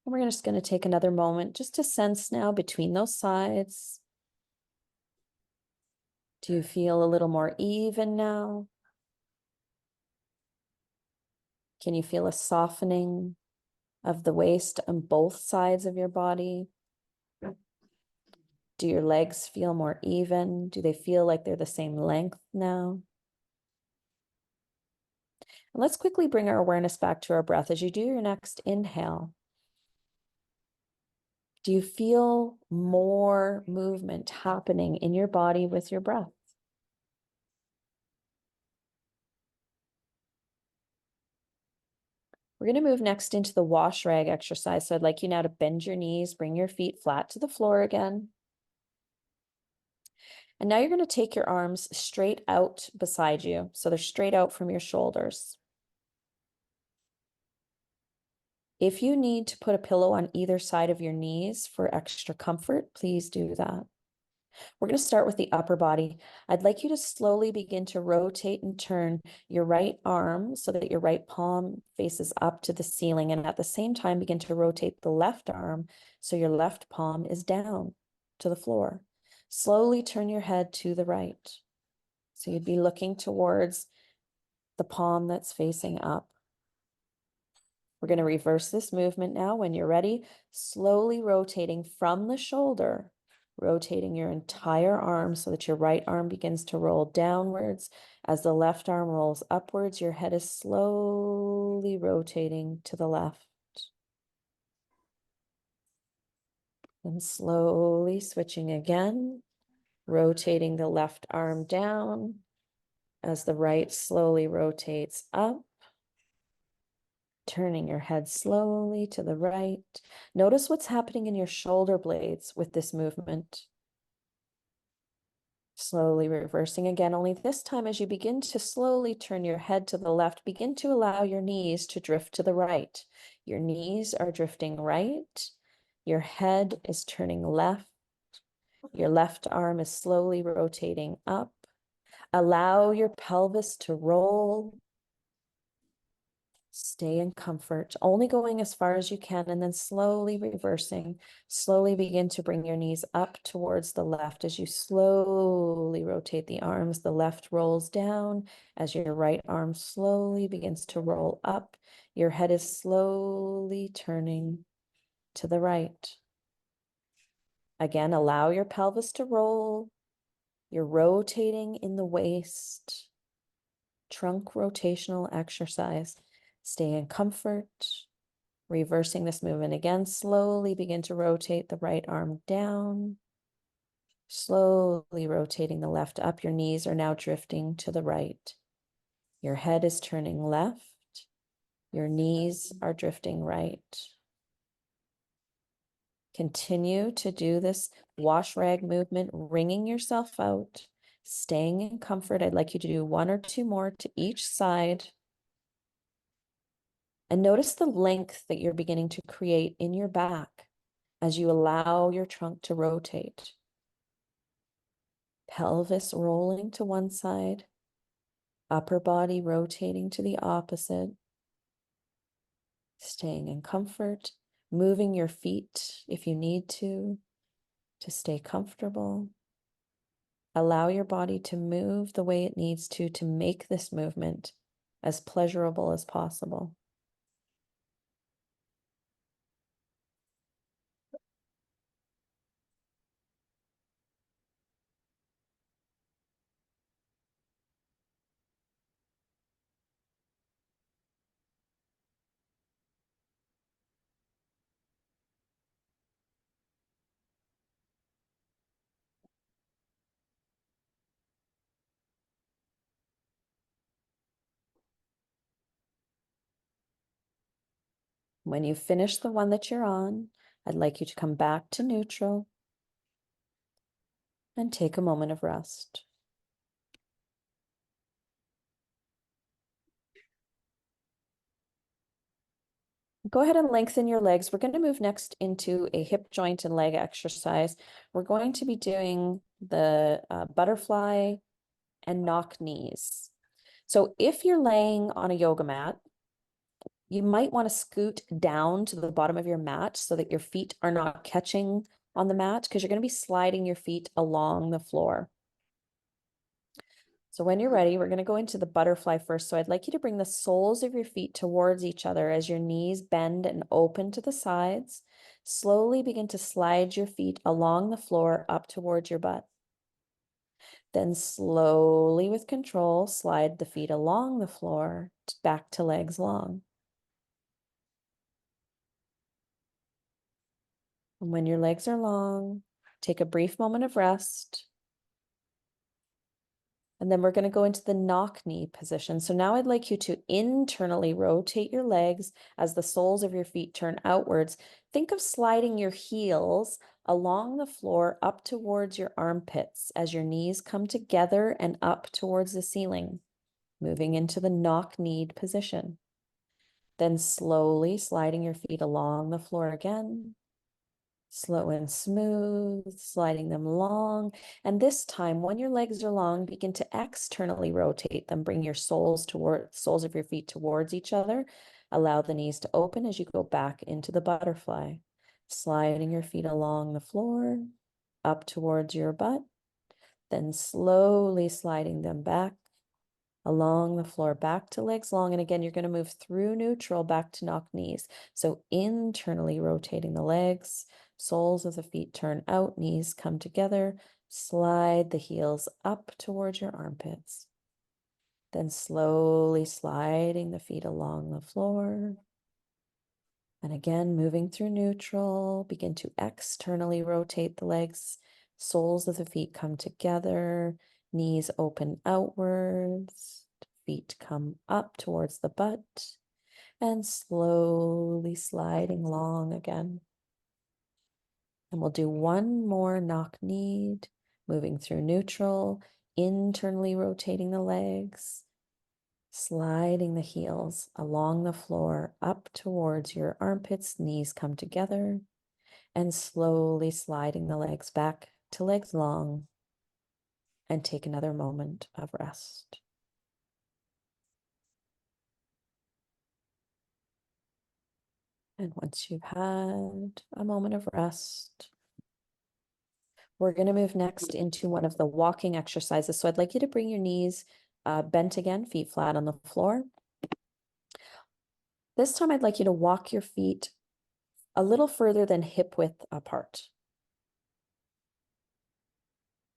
And we're just going to take another moment just to sense now between those sides. Do you feel a little more even now? Can you feel a softening of the waist on both sides of your body? Do your legs feel more even? Do they feel like they're the same length now? And let's quickly bring our awareness back to our breath as you do your next inhale. Do you feel more movement happening in your body with your breath? We're going to move next into the wash rag exercise. So I'd like you now to bend your knees, bring your feet flat to the floor again. And now you're going to take your arms straight out beside you. So they're straight out from your shoulders. If you need to put a pillow on either side of your knees for extra comfort, please do that. We're going to start with the upper body. I'd like you to slowly begin to rotate and turn your right arm so that your right palm faces up to the ceiling. And at the same time, begin to rotate the left arm so your left palm is down to the floor. Slowly turn your head to the right. So you'd be looking towards the palm that's facing up. We're going to reverse this movement now. When you're ready, slowly rotating from the shoulder, rotating your entire arm so that your right arm begins to roll downwards. As the left arm rolls upwards, your head is slowly rotating to the left. And slowly switching again, rotating the left arm down as the right slowly rotates up. Turning your head slowly to the right. Notice what's happening in your shoulder blades with this movement. Slowly reversing again, only this time as you begin to slowly turn your head to the left, begin to allow your knees to drift to the right. Your knees are drifting right. Your head is turning left. Your left arm is slowly rotating up. Allow your pelvis to roll. Stay in comfort, only going as far as you can, and then slowly reversing. Slowly begin to bring your knees up towards the left. As you slowly rotate the arms, the left rolls down. As your right arm slowly begins to roll up, your head is slowly turning to the right. Again, allow your pelvis to roll. You're rotating in the waist. Trunk rotational exercise. Stay in comfort. Reversing this movement again, slowly begin to rotate the right arm down. Slowly rotating the left up. Your knees are now drifting to the right. Your head is turning left. Your knees are drifting right. Continue to do this wash rag movement, wringing yourself out, staying in comfort. I'd like you to do 1 or 2 more to each side. And notice the length that you're beginning to create in your back as you allow your trunk to rotate. Pelvis rolling to one side, upper body rotating to the opposite. Staying in comfort, moving your feet if you need to stay comfortable. Allow your body to move the way it needs to make this movement as pleasurable as possible. When you finish the one that you're on, I'd like you to come back to neutral and take a moment of rest. Go ahead and lengthen your legs. We're going to move next into a hip joint and leg exercise. We're going to be doing the butterfly and knock knees. So if you're laying on a yoga mat, you might want to scoot down to the bottom of your mat so that your feet are not catching on the mat, because you're going to be sliding your feet along the floor. So when you're ready, we're going to go into the butterfly first. So I'd like you to bring the soles of your feet towards each other as your knees bend and open to the sides. Slowly begin to slide your feet along the floor up towards your butt. Then slowly, with control, slide the feet along the floor back to legs long. And when your legs are long, take a brief moment of rest. And then we're going to go into the knock knee position. So now I'd like you to internally rotate your legs as the soles of your feet turn outwards. Think of sliding your heels along the floor up towards your armpits as your knees come together and up towards the ceiling, moving into the knock knee position. Then slowly sliding your feet along the floor again. Slow and smooth, sliding them long. And this time, when your legs are long, begin to externally rotate them. Bring your soles of your feet towards each other. Allow the knees to open as you go back into the butterfly. Sliding your feet along the floor, up towards your butt. Then slowly sliding them back along the floor, back to legs long. And again, you're going to move through neutral back to knock knees. So internally rotating the legs, soles of the feet turn out, knees come together, slide the heels up towards your armpits. Then slowly sliding the feet along the floor. And again, moving through neutral, begin to externally rotate the legs, soles of the feet come together, knees open outwards, feet come up towards the butt, and slowly sliding long again. And we'll do one more knock knee, moving through neutral, internally rotating the legs, sliding the heels along the floor up towards your armpits, knees come together, and slowly sliding the legs back to legs long, and take another moment of rest. And once you've had a moment of rest, we're going to move next into one of the walking exercises. So I'd like you to bring your knees bent again, feet flat on the floor. This time I'd like you to walk your feet a little further than hip width apart.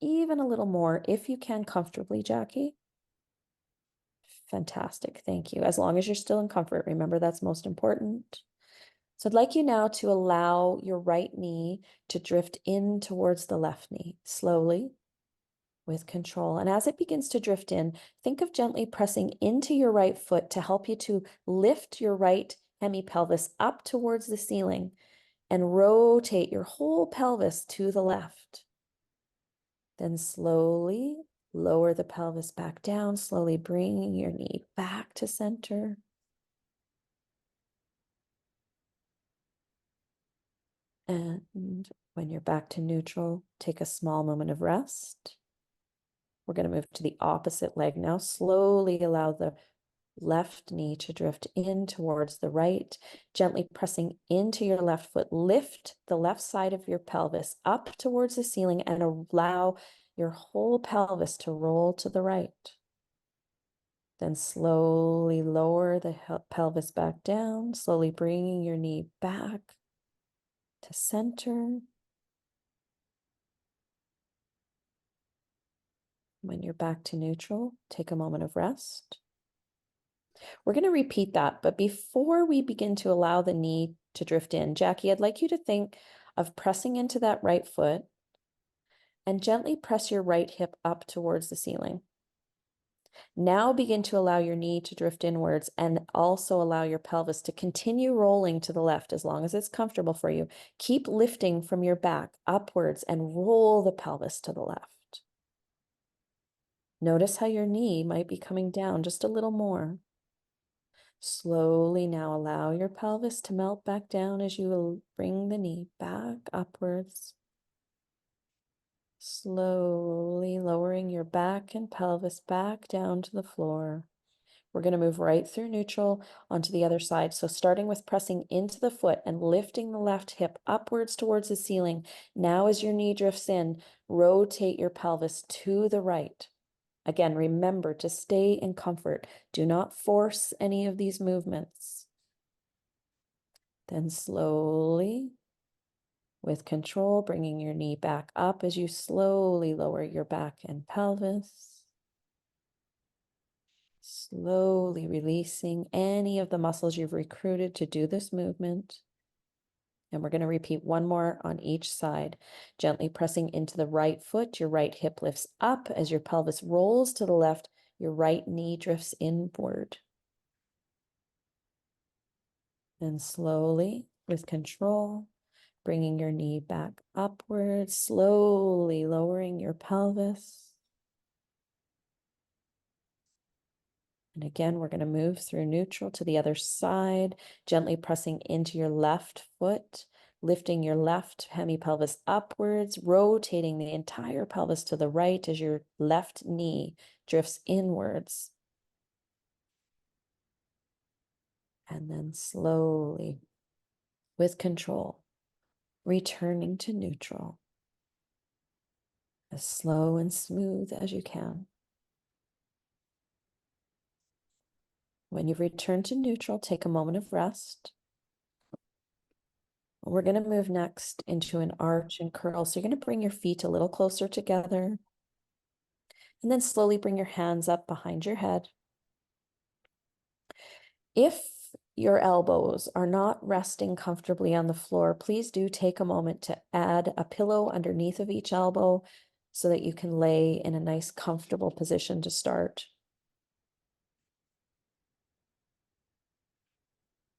Even a little more if you can comfortably, Jacqui. Fantastic, thank you. As long as you're still in comfort, remember that's most important. So I'd like you now to allow your right knee to drift in towards the left knee, slowly, with control. And as it begins to drift in, think of gently pressing into your right foot to help you to lift your right hemipelvis up towards the ceiling and rotate your whole pelvis to the left. Then slowly lower the pelvis back down, slowly bringing your knee back to center. And when you're back to neutral, take a small moment of rest. We're going to move to the opposite leg now. Slowly allow the left knee to drift in towards the right, gently pressing into your left foot. Lift the left side of your pelvis up towards the ceiling and allow your whole pelvis to roll to the right. Then slowly lower the pelvis back down, slowly bringing your knee back to center. When you're back to neutral, take a moment of rest. We're going to repeat that, but before we begin to allow the knee to drift in, Jacqui, I'd like you to think of pressing into that right foot and gently press your right hip up towards the ceiling. Now begin to allow your knee to drift inwards and also allow your pelvis to continue rolling to the left as long as it's comfortable for you. Keep lifting from your back upwards and roll the pelvis to the left. Notice how your knee might be coming down just a little more. Slowly now allow your pelvis to melt back down as you will bring the knee back upwards. Slowly lowering your back and pelvis back down to the floor. We're going to move right through neutral onto the other side. So starting with pressing into the foot and lifting the left hip upwards towards the ceiling. Now as your knee drifts in, rotate your pelvis to the right. Again, remember to stay in comfort. Do not force any of these movements. Then slowly, with control, bringing your knee back up as you slowly lower your back and pelvis. Slowly releasing any of the muscles you've recruited to do this movement. And we're going to repeat one more on each side. Gently pressing into the right foot, your right hip lifts up as your pelvis rolls to the left, your right knee drifts inward. And slowly, with control, bringing your knee back upwards, slowly lowering your pelvis. And again, we're going to move through neutral to the other side, gently pressing into your left foot, lifting your left hemipelvis upwards, rotating the entire pelvis to the right as your left knee drifts inwards. And then slowly, with control, returning to neutral, as slow and smooth as you can. When you've returned to neutral, take a moment of rest. We're going to move next into an arch and curl. So you're going to bring your feet a little closer together and then slowly bring your hands up behind your head. If your elbows are not resting comfortably on the floor, please do take a moment to add a pillow underneath of each elbow so that you can lay in a nice comfortable position to start.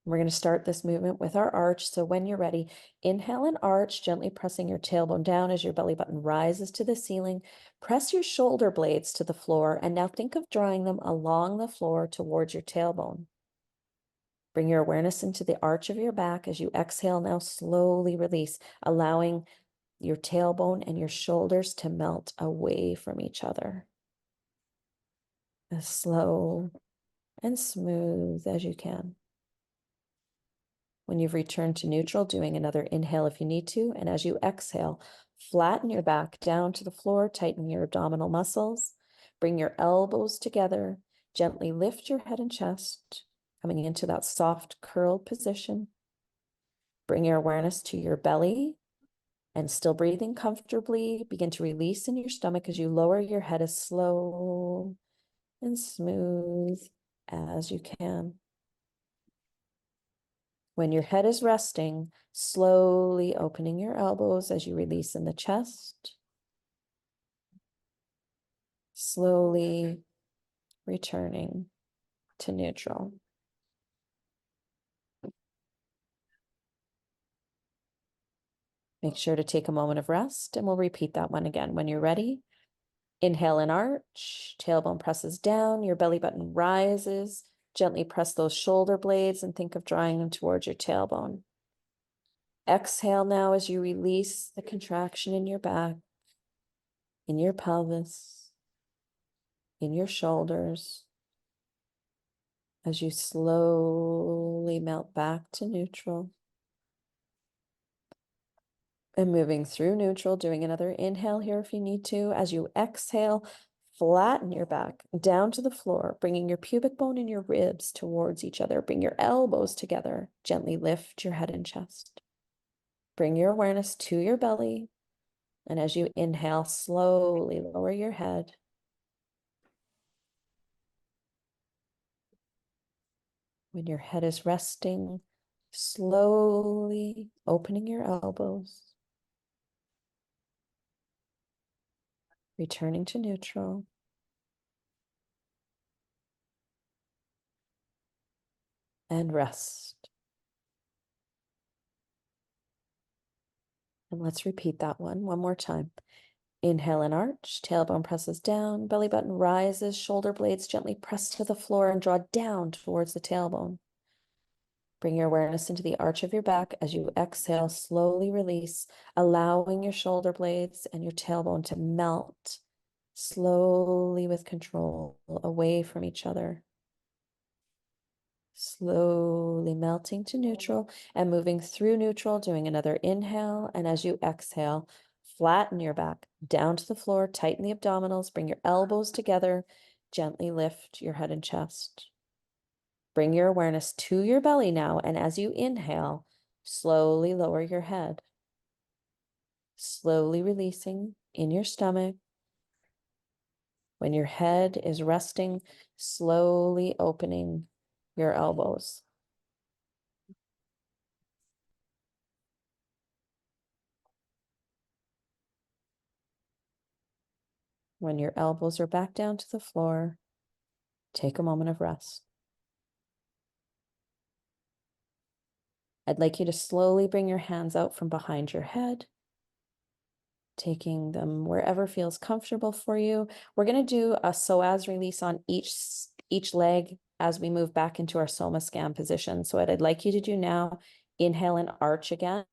We're going to start this movement with our arch. So when you're ready, inhale and arch, gently pressing your tailbone down as your belly button rises to the ceiling. Press your shoulder blades to the floor and now think of drawing them along the floor towards your tailbone. Bring your awareness into the arch of your back as you exhale. Now slowly release, allowing your tailbone and your shoulders to melt away from each other. As slow and smooth as you can. When you've returned to neutral, doing another inhale if you need to. And as you exhale, flatten your back down to the floor, tighten your abdominal muscles, bring your elbows together, gently lift your head and chest, coming into that soft curled position. Bring your awareness to your belly and still breathing comfortably. Begin to release in your stomach as you lower your head as slow and smooth as you can. When your head is resting, slowly opening your elbows as you release in the chest. Slowly returning to neutral. Make sure to take a moment of rest and we'll repeat that one again. When you're ready, inhale and arch, tailbone presses down, your belly button rises. Gently press those shoulder blades and think of drawing them towards your tailbone. Exhale now as you release the contraction in your back, in your pelvis, in your shoulders, as you slowly melt back to neutral. And moving through neutral, doing another inhale here if you need to. As you exhale, flatten your back down to the floor, bringing your pubic bone and your ribs towards each other. Bring your elbows together. Gently lift your head and chest. Bring your awareness to your belly. And as you inhale, slowly lower your head. When your head is resting, slowly opening your elbows. Returning to neutral. And rest. And let's repeat that one more time. Inhale and arch, tailbone presses down, belly button rises, shoulder blades gently press to the floor and draw down towards the tailbone. Bring your awareness into the arch of your back. As you exhale, slowly release, allowing your shoulder blades and your tailbone to melt slowly with control away from each other. Slowly melting to neutral and moving through neutral, doing another inhale. And as you exhale, flatten your back down to the floor, tighten the abdominals, bring your elbows together, gently lift your head and chest. Bring your awareness to your belly now. And as you inhale, slowly lower your head. Slowly releasing in your stomach. When your head is resting, slowly opening your elbows. When your elbows are back down to the floor, take a moment of rest. I'd like you to slowly bring your hands out from behind your head, taking them wherever feels comfortable for you. We're going to do a psoas release on each leg as we move back into our soma scan position. So what I'd like you to do now, inhale and arch again.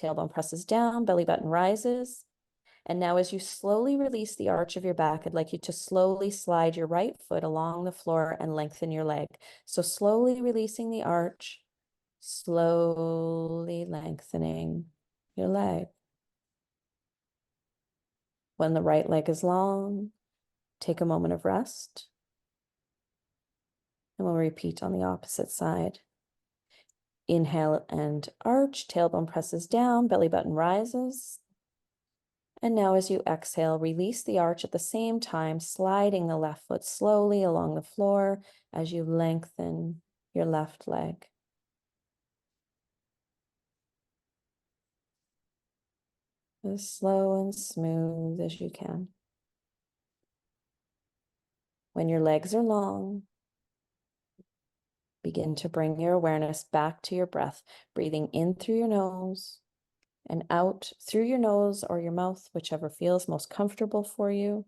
Tailbone presses down, belly button rises. And now as you slowly release the arch of your back, I'd like you to slowly slide your right foot along the floor and lengthen your leg. So slowly releasing the arch, slowly lengthening your leg. When the right leg is long, take a moment of rest. And we'll repeat on the opposite side. Inhale and arch, tailbone presses down, belly button rises. And now as you exhale, release the arch at the same time, sliding the left foot slowly along the floor as you lengthen your left leg. As slow and smooth as you can. When your legs are long, begin to bring your awareness back to your breath, breathing in through your nose and out through your nose or your mouth, whichever feels most comfortable for you.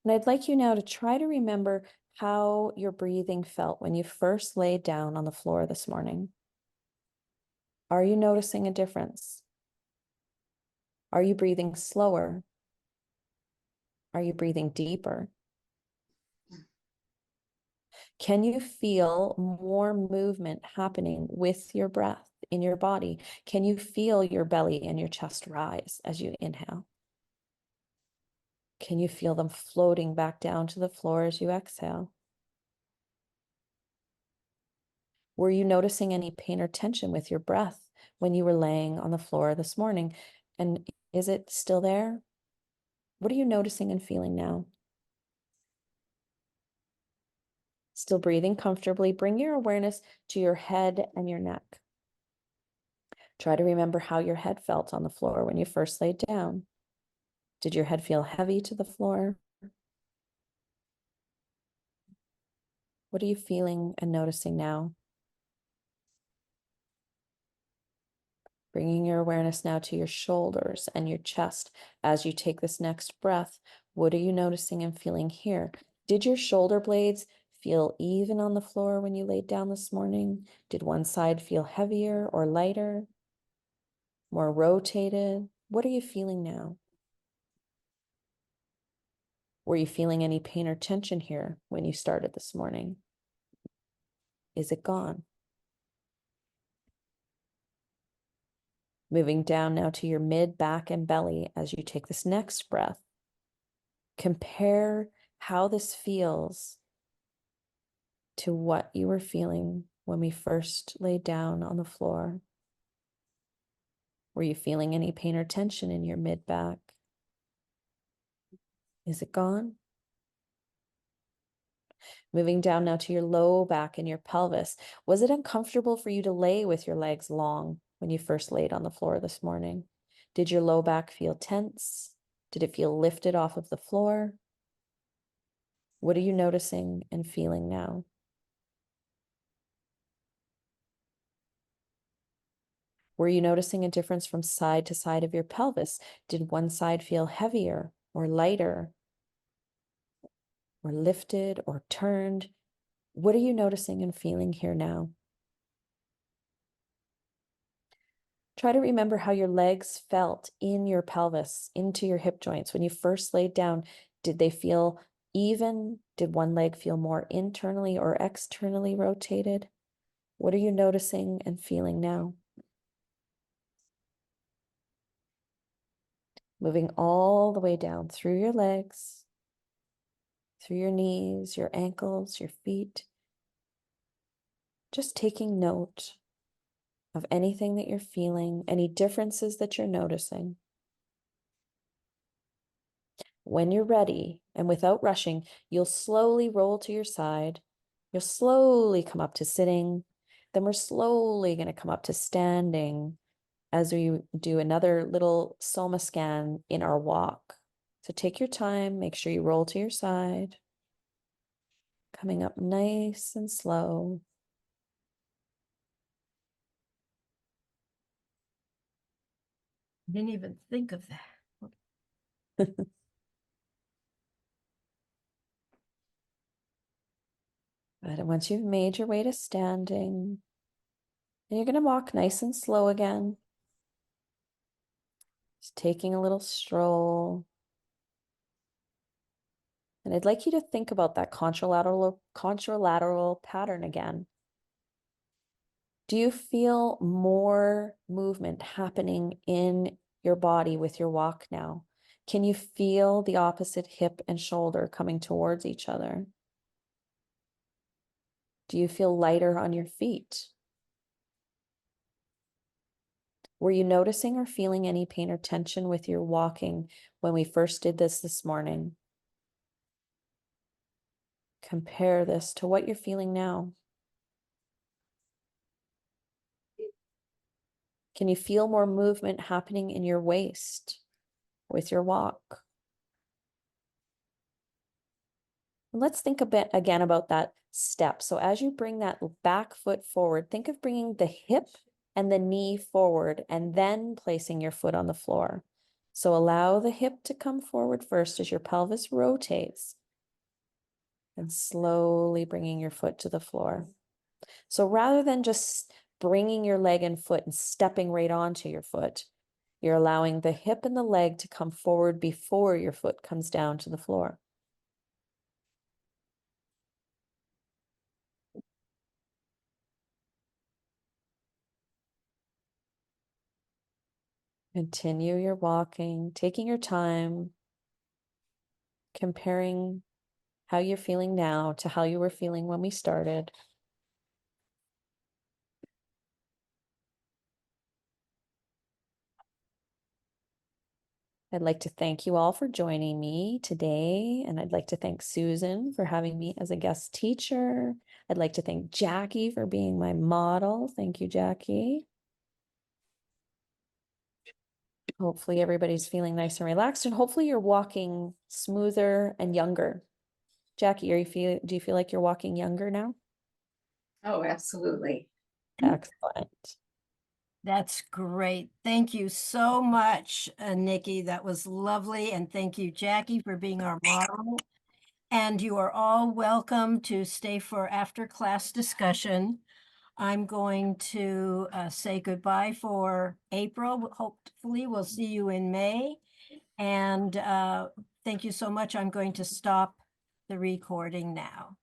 And I'd like you now to try to remember how your breathing felt when you first laid down on the floor this morning. Are you noticing a difference? Are you breathing slower? Are you breathing deeper? Can you feel more movement happening with your breath in your body? Can you feel your belly and your chest rise as you inhale? Can you feel them floating back down to the floor as you exhale? Were you noticing any pain or tension with your breath when you were laying on the floor this morning? And is it still there? What are you noticing and feeling now? Still breathing comfortably, bring your awareness to your head and your neck. Try to remember how your head felt on the floor when you first laid down. Did your head feel heavy to the floor? What are you feeling and noticing now? Bringing your awareness now to your shoulders and your chest as you take this next breath. What are you noticing and feeling here? Did your shoulder blades feel even on the floor when you laid down this morning? Did one side feel heavier or lighter? More rotated? What are you feeling now? Were you feeling any pain or tension here when you started this morning? Is it gone? Moving down now to your mid, back, and belly as you take this next breath. Compare how this feels to what you were feeling when we first laid down on the floor. Were you feeling any pain or tension in your mid back? Is it gone? Moving down now to your low back and your pelvis. Was it uncomfortable for you to lay with your legs long when you first laid on the floor this morning? Did your low back feel tense? Did it feel lifted off of the floor? What are you noticing and feeling now? Were you noticing a difference from side to side of your pelvis? Did one side feel heavier or lighter or lifted or turned? What are you noticing and feeling here now? Try to remember how your legs felt in your pelvis, into your hip joints. When you first laid down, did they feel even? Did one leg feel more internally or externally rotated? What are you noticing and feeling now? Moving all the way down through your legs, through your knees, your ankles, your feet. Just taking note of anything that you're feeling, any differences that you're noticing. When you're ready and without rushing, you'll slowly roll to your side. You'll slowly come up to sitting. Then we're slowly going to come up to standing as we do another little soma scan in our walk. So take your time, make sure you roll to your side. Coming up nice and slow. Didn't even think of that. But once you've made your way to standing, and you're going to walk nice and slow again. Just taking a little stroll. And I'd like you to think about that contralateral pattern again. Do you feel more movement happening in your body with your walk now? Can you feel the opposite hip and shoulder coming towards each other? Do you feel lighter on your feet? Were you noticing or feeling any pain or tension with your walking when we first did this morning? Compare this to what you're feeling now. Can you feel more movement happening in your waist with your walk? Let's think a bit again about that step. So as you bring that back foot forward, think of bringing the hip and the knee forward and then placing your foot on the floor. So allow the hip to come forward first as your pelvis rotates and slowly bringing your foot to the floor. So rather than just bringing your leg and foot and stepping right onto your foot, you're allowing the hip and the leg to come forward before your foot comes down to the floor. Continue your walking, taking your time, comparing how you're feeling now to how you were feeling when we started. I'd like to thank you all for joining me today, and I'd like to thank Susan for having me as a guest teacher. I'd like to thank Jacqui for being my model. Thank you, Jacqui. Hopefully everybody's feeling nice and relaxed, and hopefully you're walking smoother and younger. Jacqui, do you feel like you're walking younger now? Oh, absolutely. Excellent. That's great. Thank you so much, Nikki. That was lovely. And thank you, Jacqui, for being our model. And you are all welcome to stay for after class discussion. I'm going to say goodbye for April. Hopefully we'll see you in May. And thank you so much. I'm going to stop the recording now.